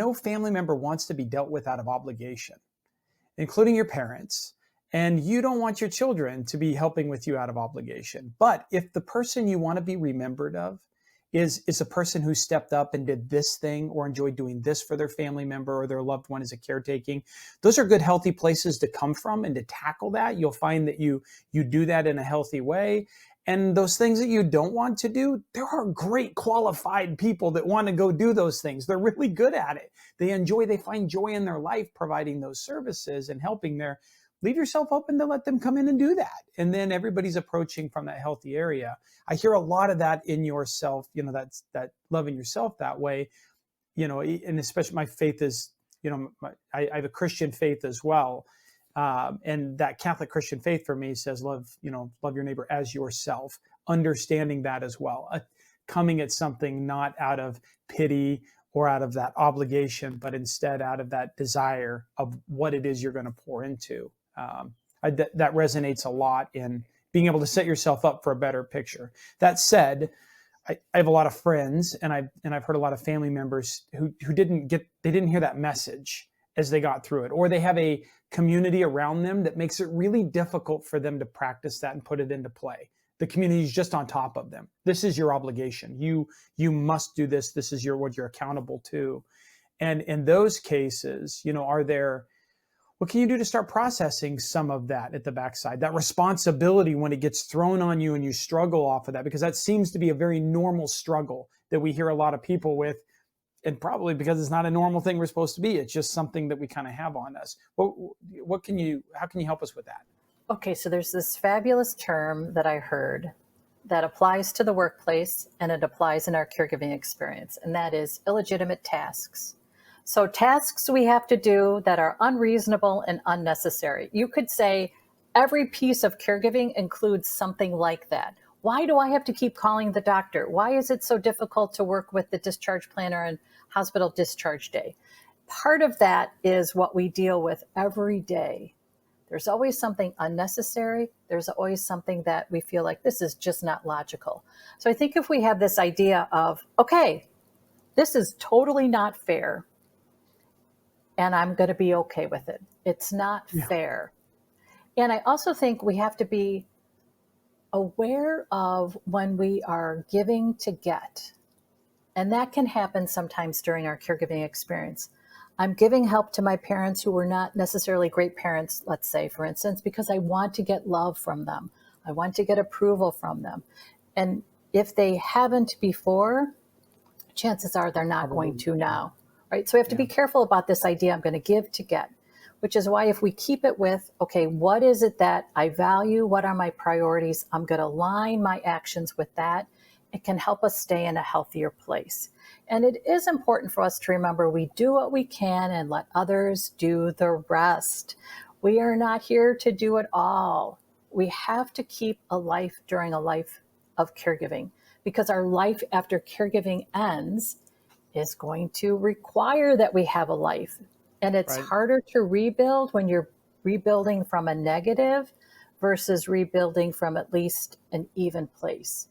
no family member wants to be dealt with out of obligation, including your parents. And you don't want your children to be helping with you out of obligation. But if the person you want to be remembered of is a person who stepped up and did this thing or enjoyed doing this for their family member or their loved one as a caretaking, those are good, healthy places to come from and to tackle that. You'll find that you do that in a healthy way. And those things that you don't want to do, there are great qualified people that want to go do those things. They're really good at it. They find joy in their life providing those services and helping their. Leave yourself open to let them come in and do that. And then everybody's approaching from that healthy area. I hear a lot of that in yourself, that's that loving yourself that way, and especially my faith is, I have a Christian faith as well. And that Catholic Christian faith for me says, love your neighbor as yourself, understanding that as well, coming at something not out of pity or out of that obligation, but instead out of that desire of what it is you're going to pour into. That resonates a lot in being able to set yourself up for a better picture. That said, I have a lot of friends, and I've heard a lot of family members who didn't hear that message as they got through it, or they have a community around them that makes it really difficult for them to practice that and put it into play. The community is just on top of them. This is your obligation. You must do this. This is what you're accountable to. And in those cases, what can you do to start processing some of that at the backside, that responsibility when it gets thrown on you and you struggle off of that? Because that seems to be a very normal struggle that we hear a lot of people with, and probably because it's not a normal thing we're supposed to be. It's just something that we kind of have on us. How can you help us with that? Okay, so there's this fabulous term that I heard that applies to the workplace and it applies in our caregiving experience, and that is illegitimate tasks. So tasks we have to do that are unreasonable and unnecessary. You could say every piece of caregiving includes something like that. Why do I have to keep calling the doctor? Why is it so difficult to work with the discharge planner and hospital discharge day? Part of that is what we deal with every day. There's always something unnecessary. There's always something that we feel like this is just not logical. So I think if we have this idea of, okay, this is totally not fair, and I'm going to be okay with it. It's not fair. And I also think we have to be aware of when we are giving to get. And that can happen sometimes during our caregiving experience. I'm giving help to my parents who were not necessarily great parents, let's say, for instance, because I want to get love from them. I want to get approval from them. And if they haven't before, chances are they're not going to now. Right? So we have to be careful about this idea, I'm going to give to get, which is why if we keep it with, okay, what is it that I value? What are my priorities? I'm going to align my actions with that. It can help us stay in a healthier place. And it is important for us to remember we do what we can and let others do the rest. We are not here to do it all. We have to keep a life during a life of caregiving, because our life after caregiving ends is going to require that we have a life. And it's harder to rebuild when you're rebuilding from a negative versus rebuilding from at least an even place.